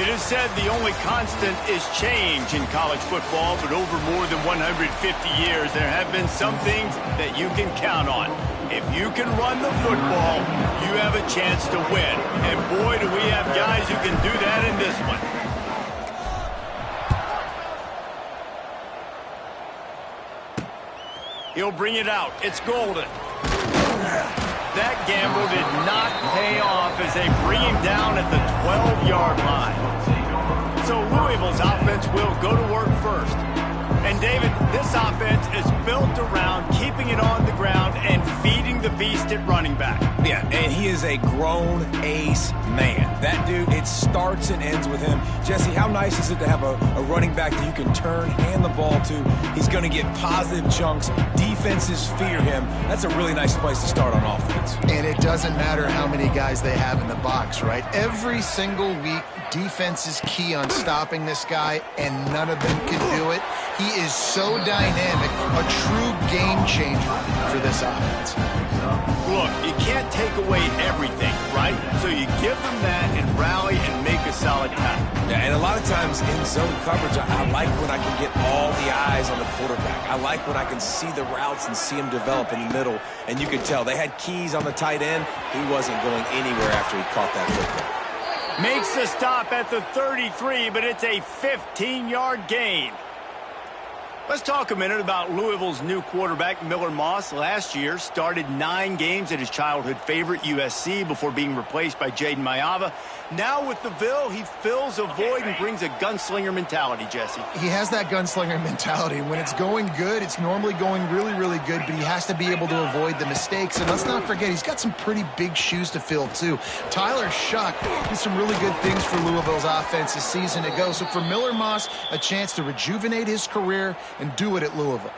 It is said the only constant is change in college football, but over more than 150 years, there have been some things that you can count on. If you can run the football, you have a chance to win. And boy, do we have guys who can do that in this one. He'll bring it out. It's golden. That gamble did not pay off as they bring him down at the 12-yard line. So Louisville's offense will go to work first. And, David, this offense is built around keeping it on the ground and feeding the beast at running back. Yeah, and he is a grown ace man. That dude, it starts and ends with him. Jesse, how nice is it to have a running back that you can turn, hand the ball to? He's going to get positive chunks. Defenses fear him. That's a really nice place to start on offense. And it doesn't matter how many guys they have in the box, right? Every single week, defense is key on stopping this guy, and none of them can do it. He is so dynamic, a true game changer for this offense. Look, you can't take away everything, right? So you give them that and rally and make a solid tackle. Yeah, and a lot of times in zone coverage, I like when I can get all the eyes on the quarterback. I like when I can see the routes and see him develop in the middle. And you can tell they had keys on the tight end. He wasn't going anywhere after he caught that football. Makes the stop at the 33, but it's a 15-yard gain. Let's talk a minute about Louisville's new quarterback, Miller Moss. Last year, started 9 games at his childhood favorite, USC, before being replaced by Jaden Mayava. Now with the Ville, he fills a void and brings a gunslinger mentality, Jesse. He has that gunslinger mentality. When it's going good, it's normally going really, really good, but he has to be able to avoid the mistakes. And let's not forget, he's got some pretty big shoes to fill, too. Tyler Shuck did some really good things for Louisville's offense this season to go. So for Miller Moss, a chance to rejuvenate his career and do it at Louisville.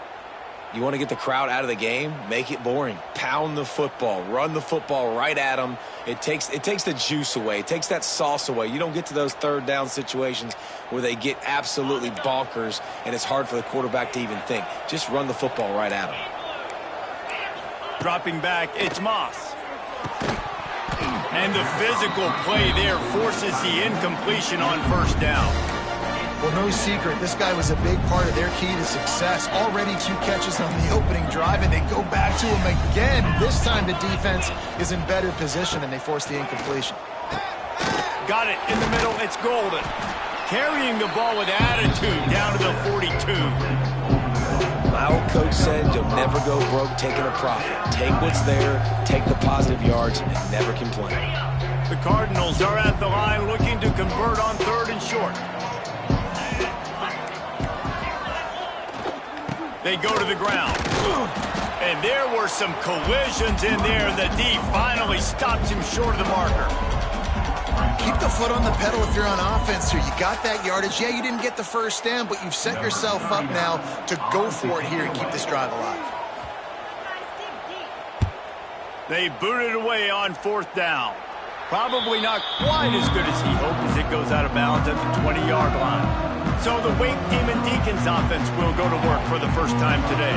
You want to get the crowd out of the game? Make it boring. Pound the football. Run the football right at them. It takes the juice away. It takes that sauce away. You don't get to those third down situations where they get absolutely bonkers and it's hard for the quarterback to even think. Just run the football right at them. Dropping back, it's Moss. And the physical play there forces the incompletion on first down. Well, no secret, this guy was a big part of their key to success. Already 2 catches on the opening drive, and they go back to him again. This time the defense is in better position, and they force the incompletion. Got it in the middle. It's Golden. Carrying the ball with attitude down to the 42. My old coach said you'll never go broke taking a profit. Take what's there, take the positive yards, and never complain. The Cardinals are at the line looking to convert on 3rd and short. They go to the ground. And there were some collisions in there. The D finally stops him short of the marker. Keep the foot on the pedal if you're on offense here. You got that yardage. Yeah, you didn't get the first down, but you've set yourself up now to go for it here and keep this drive alive. They boot it away on 4th down. Probably not quite as good as he hoped as it goes out of bounds at the 20-yard line. So the Wake Demon Deacons offense will go to work for the first time today.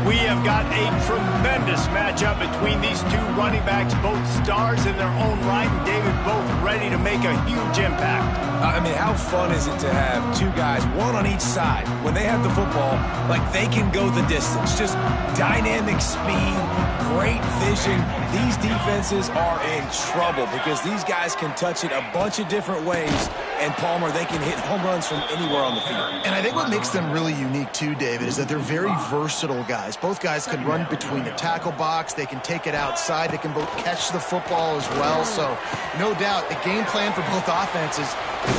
We have got a tremendous matchup between these 2 running backs, both stars in their own right, and David both ready to make a huge impact. I mean, how fun is it to have 2 guys, one on each side, when they have the football, like they can go the distance. Just dynamic speed, great vision. These defenses are in trouble because these guys can touch it a bunch of different ways. And Palmer, they can hit home runs from anywhere on the field. And I think what makes them really unique too, David, is that they're very versatile guys. Both guys can run between the tackle box. They can take it outside. They can both catch the football as well. So no doubt the game plan for both offenses,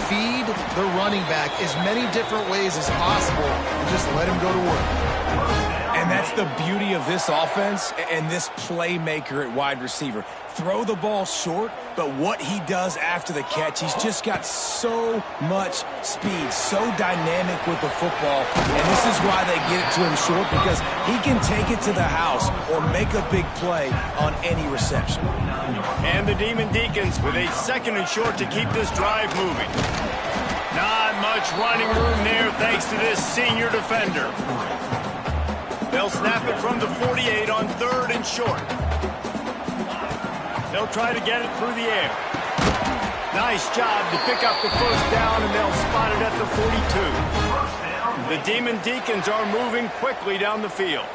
feed the running back as many different ways as possible and just let him go to work. And that's the beauty of this offense and this playmaker at wide receiver. Throw the ball short, but what he does after the catch, he's just got so much speed, so dynamic with the football. And this is why they get it to him short, because he can take it to the house or make a big play on any reception. And the Demon Deacons with a 2nd and short to keep this drive moving. Not much running room there thanks to this senior defender. They'll snap it from the 48 on 3rd and short. They'll try to get it through the air. Nice job to pick up the first down, and they'll spot it at the 42. The Demon Deacons are moving quickly down the field.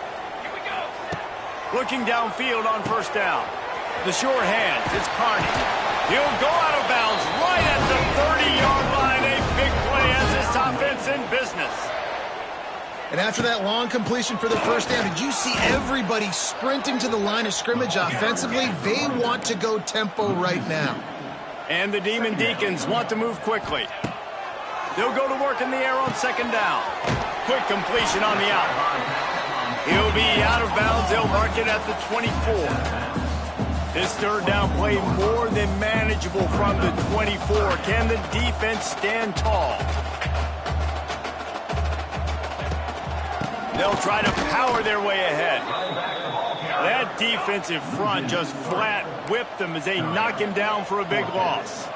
Looking downfield on first down. The sure hands, it's Carney. He'll go out of bounds right at the 30-yard line. A big play as this offense in business. And after that long completion for the first down, did you see everybody sprinting to the line of scrimmage offensively? They want to go tempo right now. And the Demon Deacons want to move quickly. They'll go to work in the air on second down. Quick completion on the out. He'll be out of bounds. They'll mark it at the 24. This third down play more than manageable from the 24. Can the defense stand tall? They'll try to power their way ahead. That defensive front just flat whipped them as they knock him down for a big loss.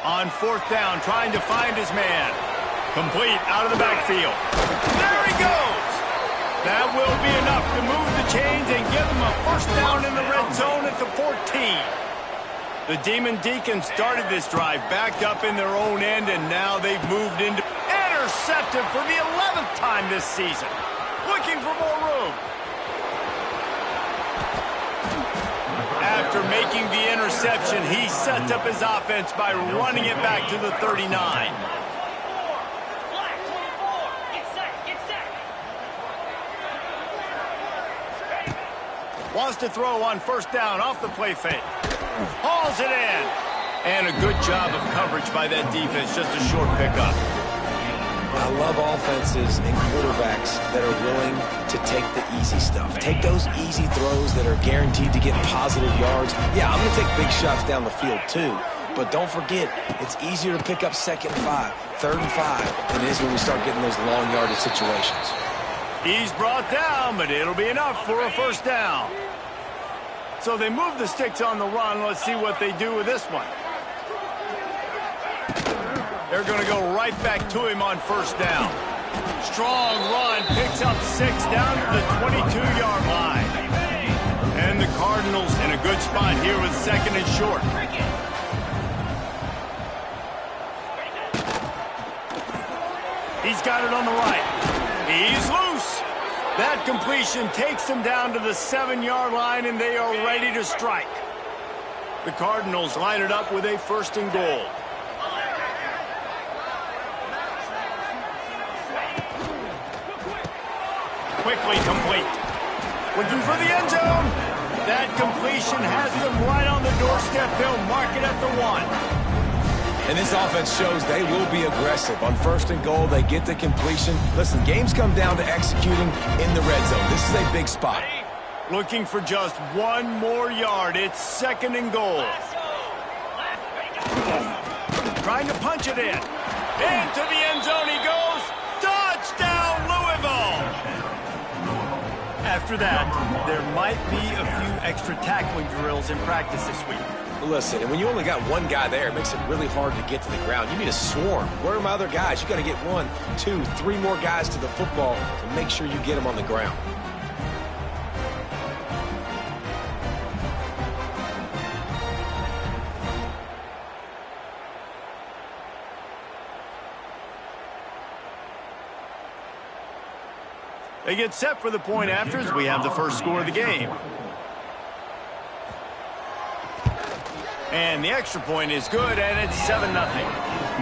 On fourth down, trying to find his man. Complete out of the backfield. There he goes! That will be enough to move the chains and give them a first down in the red zone at the 14. The Demon Deacons started this drive backed up in their own end, and now they've moved into intercepted for the 11th time this season. Looking for more room. After making the interception, he sets up his offense by running it back to the 39. Wants to throw on first down off the play fake. Hauls it in. And a good job of coverage by that defense. Just a short pickup. I love offenses and quarterbacks that are willing to take the easy stuff. Take those easy throws that are guaranteed to get positive yards. Yeah, I'm going to take big shots down the field too. But don't forget, it's easier to pick up second and 5, third and 5 than it is when we start getting those long yardage situations. He's brought down, but it'll be enough for a first down. So they move the sticks on the run. Let's see what they do with this one. They're going to go right back to him on first down. Strong run, picks up 6 down to the 22-yard line. And the Cardinals in a good spot here with second and short. He's got it on the right. He's loose. That completion takes them down to the 7-yard line, and they are ready to strike. The Cardinals line it up with a first and goal. Quickly complete. Looking for the end zone. That completion has them right on the doorstep. They'll mark it at the 1. And this offense shows they will be aggressive. On first and goal, they get the completion. Listen, games come down to executing in the red zone. This is a big spot. Looking for just 1 more yard. It's second and goal. Trying to punch it in. Into the end zone he goes. Touchdown, Louisville! After that, there might be a few extra tackling drills in practice this week. Listen, and when you only got one guy there, it makes it really hard to get to the ground. You need a swarm. Where are my other guys? You got to get 1, 2, 3 more guys to the football to make sure you get them on the ground. They get set for the point after as we have the first score of the game. And the extra point is good, and it's 7-0.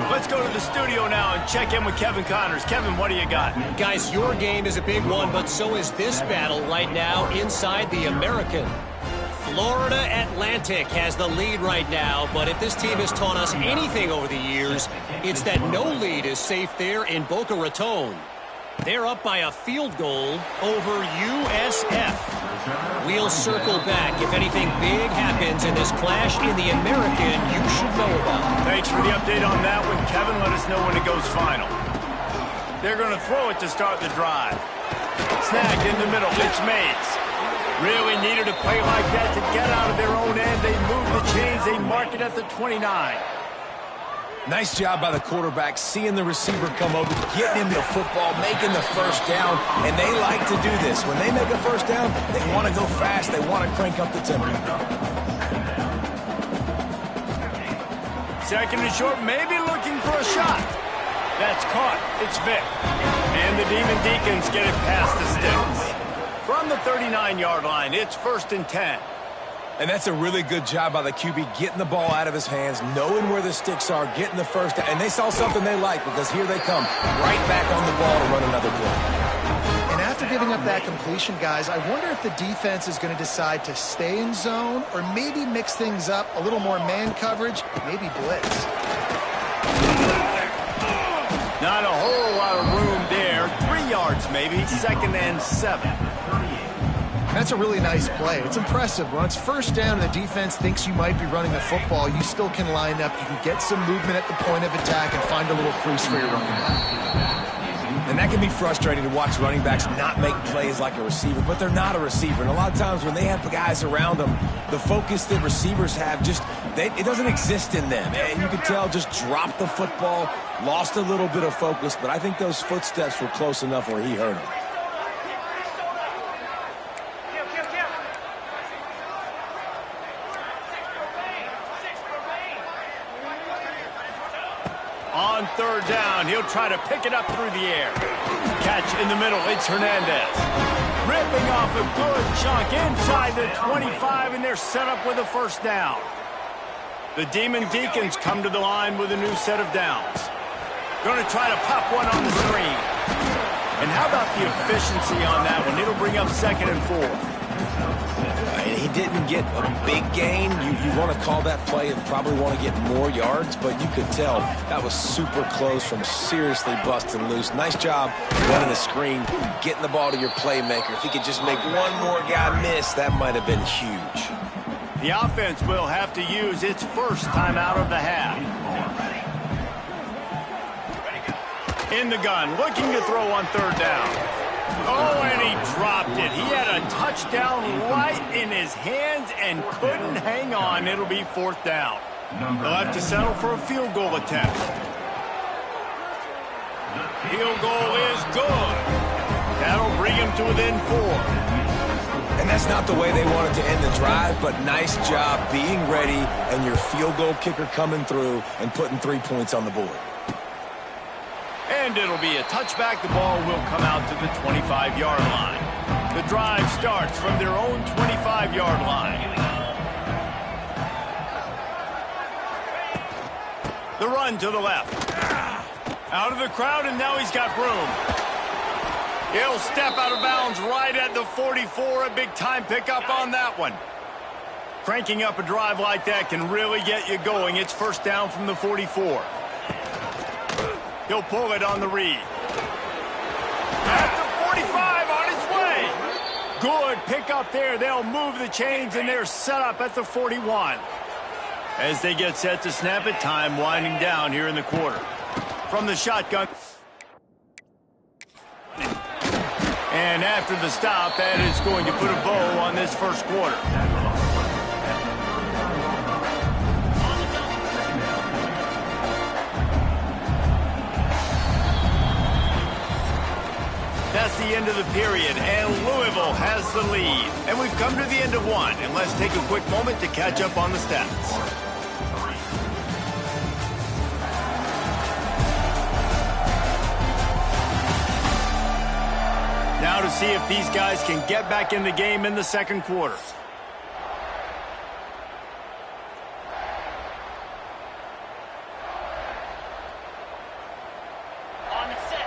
Let's go to the studio now and check in with Kevin Connors. Kevin, what do you got? Guys, your game is a big one, but so is this battle right now inside the American. Florida Atlantic has the lead right now, but if this team has taught us anything over the years, it's that no lead is safe there in Boca Raton. They're up by a field goal over USF. We'll circle back if anything big happens in this clash in the American you should know about. Thanks for the update on that one, Kevin. Let us know when it goes final. They're going to throw it to start the drive. Snagged in the middle. It's Mays. Really needed a play like that to get out of their own end. They move the chains. They mark it at the 29. Nice job by the quarterback, seeing the receiver come over, getting him the football, making the first down, and they like to do this. When they make a first down, they want to go fast. They want to crank up the tempo. Second and short, maybe looking for a shot. That's caught. It's Vic. And the Demon Deacons get it past the sticks. From the 39-yard line, it's 1st and 10. And that's a really good job by the QB, getting the ball out of his hands, knowing where the sticks are, getting the first down. And they saw something they like, because here they come, right back on the ball to run another play. And after giving up that completion, guys, I wonder if the defense is going to decide to stay in zone or maybe mix things up, a little more man coverage, maybe blitz. Not a whole lot of room there. 3 yards maybe, 2nd and 7. That's a really nice play. It's impressive. When it's first down and the defense thinks you might be running the football, you still can line up. You can get some movement at the point of attack and find a little crease for your running back. And that can be frustrating to watch running backs not make plays like a receiver, but they're not a receiver. And a lot of times when they have guys around them, the focus that receivers have it doesn't exist in them. And you can tell, just dropped the football, lost a little bit of focus, but I think those footsteps were close enough where he heard them. On 3rd down, he'll try to pick it up through the air. Catch in the middle, it's Hernandez. Ripping off a good chunk inside the 25, and they're set up with a first down. The Demon Deacons come to the line with a new set of downs. Going to try to pop one on the screen. And how about the efficiency on that one? It'll bring up 2nd and 4. He didn't get a big gain. You want to call that play and probably want to get more yards, but you could tell that was super close from seriously busting loose. Nice job running the screen, getting the ball to your playmaker. If he could just make one more guy miss, that might have been huge. The offense will have to use its first timeout of the half. In the gun, looking to throw on 3rd down. Oh, and he dropped it. He had a touchdown right in his hands and couldn't hang on. It'll be 4th down. They'll have to settle for a field goal attempt. Field goal is good. That'll bring him to within 4. And that's not the way they wanted to end the drive, but nice job being ready and your field goal kicker coming through and putting 3 points on the board. And it'll be a touchback. The ball will come out to the 25-yard line. The drive starts from their own 25-yard line. The run to the left. Out of the crowd, and now he's got room. He'll step out of bounds right at the 44. A big-time pickup on that one. Cranking up a drive like that can really get you going. It's 1st down from the 44. He'll pull it on the read. At the 45, on his way. Good pickup there. They'll move the chains, and they're set up at the 41. As they get set to snap it, time winding down here in the quarter. From the shotgun. And after the stop, that is going to put a bow on this first quarter. That's the end of the period, and Louisville has the lead. And we've come to the end of one, and let's take a quick moment to catch up on the stats. Now to see if these guys can get back in the game in the second quarter.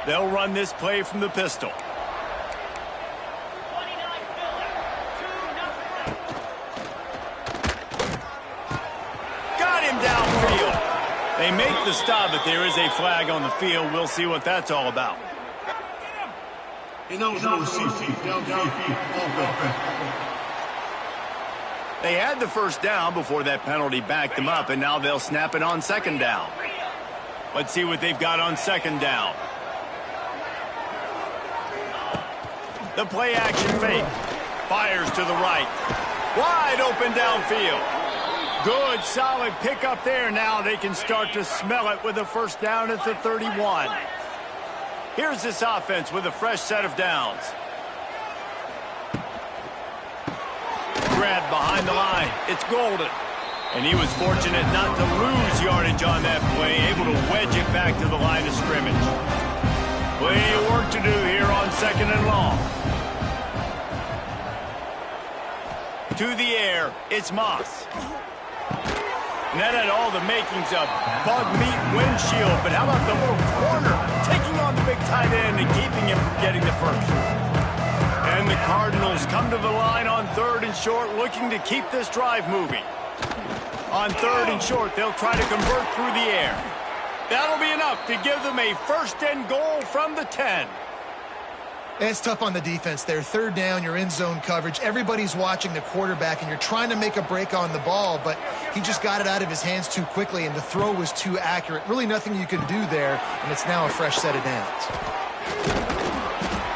They'll run this play from the pistol. Got him downfield. They make the stop, but there is a flag on the field. We'll see what that's all about. They had the first down before that penalty backed them up, and now they'll snap it on 2nd down. Let's see what they've got on 2nd down. The play action fake. Fires to the right. Wide open downfield. Good, solid pickup there. Now they can start to smell it with a first down at the 31. Here's this offense with a fresh set of downs. Grab behind the line. It's Golden. And he was fortunate not to lose yardage on that play, able to wedge it back to the line of scrimmage. Plenty of work to do here on 2nd and long. To the air, it's Moss. And that had all the makings of bug meat windshield, but how about the little corner taking on the big tight end and keeping him from getting the first? And the Cardinals come to the line on 3rd and short, looking to keep this drive moving. On 3rd and short, they'll try to convert through the air. That'll be enough to give them a 1st and goal from the 10. It's tough on the defense there. 3rd down, you're in zone coverage. Everybody's watching the quarterback, and you're trying to make a break on the ball, but he just got it out of his hands too quickly, and the throw was too accurate. Really nothing you can do there, and it's now a fresh set of downs.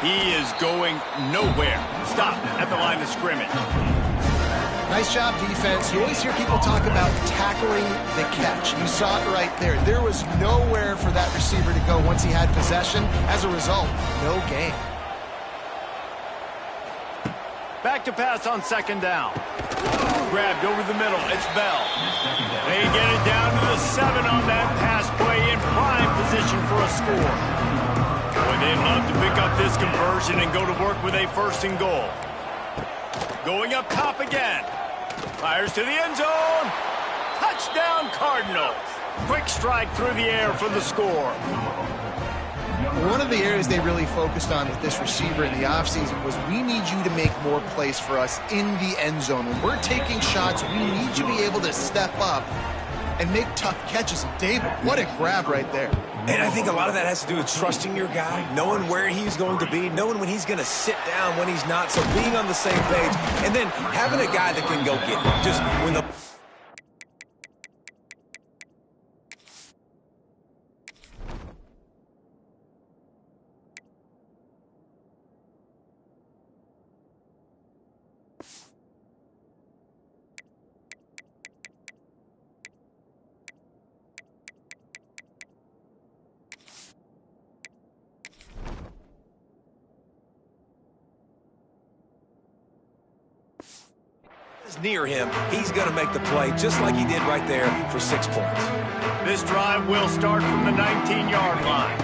He is going nowhere. Stop at the line of scrimmage. Nice job, defense. You always hear people talk about tackling the catch. You saw it right there. There was nowhere for that receiver to go once he had possession. As a result, no gain. Back to pass on 2nd down. Grabbed over the middle. It's Bell. They get it down to the 7 on that pass play in prime position for a score. Boy, they'd love to pick up this conversion and go to work with a 1st and goal. Going up top again. Fires to the end zone. Touchdown, Cardinals. Quick strike through the air for the score. One of the areas they really focused on with this receiver in the offseason was we need you to make more plays for us in the end zone. When we're taking shots, we need you to be able to step up and make tough catches. And David, what a grab right there. And I think a lot of that has to do with trusting your guy, knowing where he's going to be, knowing when he's going to sit down, when he's not, so being on the same page, and then having a guy that can go get it. Just when the... near him, he's going to make the play just like he did right there for 6 points. This drive will start from the 19-yard line.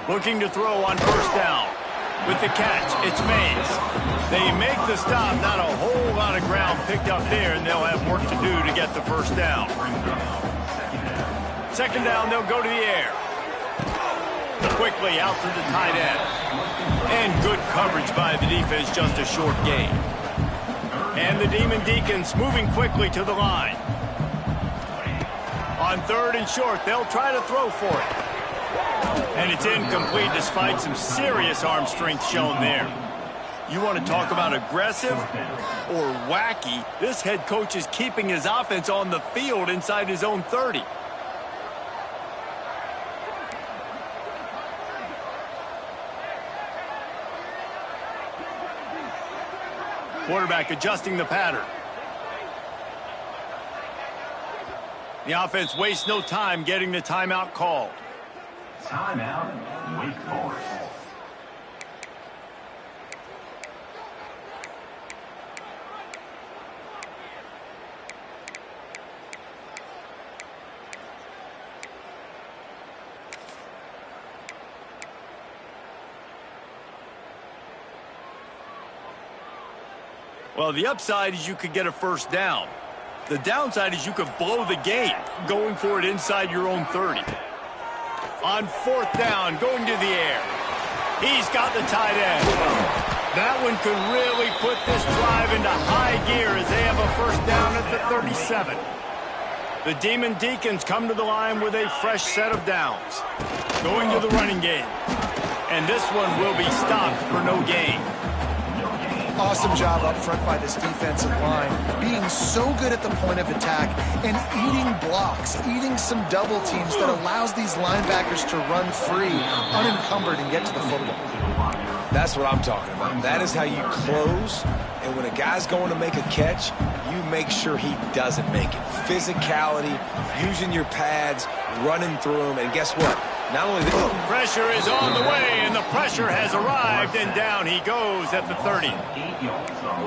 Looking to throw on 1st down. With the catch, it's Mays. They make the stop, not a whole lot of ground picked up there, and they'll have work to do to get the 1st down. 2nd down, they'll go to the air. Quickly out to the tight end. And good coverage by the defense, just a short gain. And the Demon Deacons moving quickly to the line. On 3rd and short, they'll try to throw for it. And it's incomplete despite some serious arm strength shown there. You want to talk about aggressive or wacky? This head coach is keeping his offense on the field inside his own 30. Quarterback adjusting the pattern. The offense wastes no time getting the timeout called. Timeout, Wake Forest. Well, the upside is you could get a 1st down. The downside is you could blow the game going for it inside your own 30. On 4th down, going to the air. He's got the tight end. That one could really put this drive into high gear as they have a 1st down at the 37. The Demon Deacons come to the line with a fresh set of downs. Going to the running game. And this one will be stopped for no gain. Awesome job up front by this defensive line, being so good at the point of attack and eating blocks, eating some double teams that allows these linebackers to run free, unencumbered, and get to the football. That's what I'm talking about. That is how you close, and when a guy's going to make a catch, you you make sure he doesn't make it. Physicality, using your pads, running through them, and guess what? Not only that, pressure is on the way, and the pressure has arrived, and down he goes at the 30.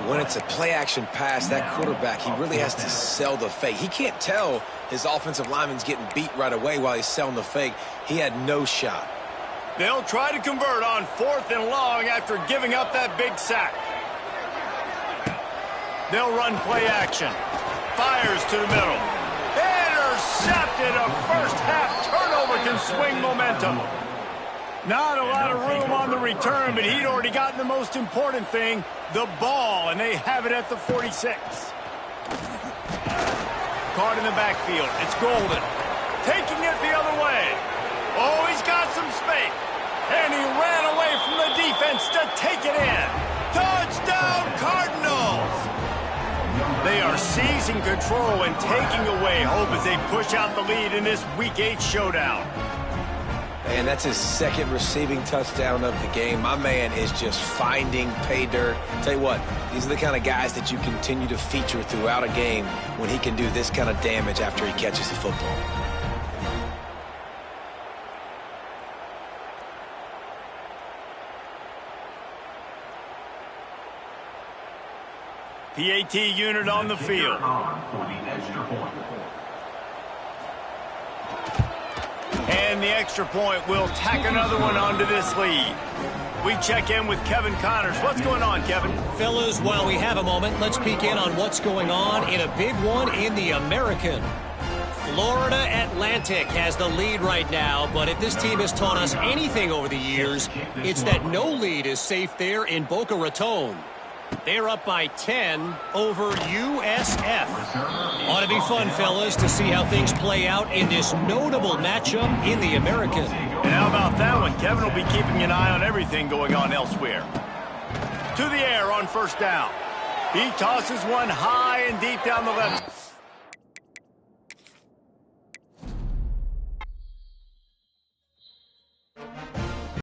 When it's a play-action pass, that quarterback, he really has to sell the fake. He can't tell his offensive lineman's getting beat right away while he's selling the fake. He had no shot. They'll try to convert on 4th and long after giving up that big sack. They'll run play action. Fires to the middle. Intercepted. A first-half turnover can swing momentum. Not a lot of room on the return, but he'd already gotten the most important thing, the ball, and they have it at the 46. Caught in the backfield. It's Golden. Taking it the other way. Oh, he's got some space. And he ran away from the defense to take it in. Touchdown, Cardinals! They are seizing control and taking away hope as they push out the lead in this Week 8 showdown. And that's his second receiving touchdown of the game. My man is just finding pay dirt. Tell you what, these are the kind of guys that you continue to feature throughout a game when he can do this kind of damage after he catches the football. PAT unit on the field. And the extra point will tack another one onto this lead. We check in with Kevin Connors. What's going on, Kevin? Fellas, while we have a moment, let's peek in on what's going on in a big one in the American. Florida Atlantic has the lead right now, but if this team has taught us anything over the years, it's that no lead is safe there in Boca Raton. They're up by 10 over USF. Ought to be fun, fellas, to see how things play out in this notable matchup in the American. And how about that one? Kevin will be keeping an eye on everything going on elsewhere. To the air on 1st down. He tosses one high and deep down the left.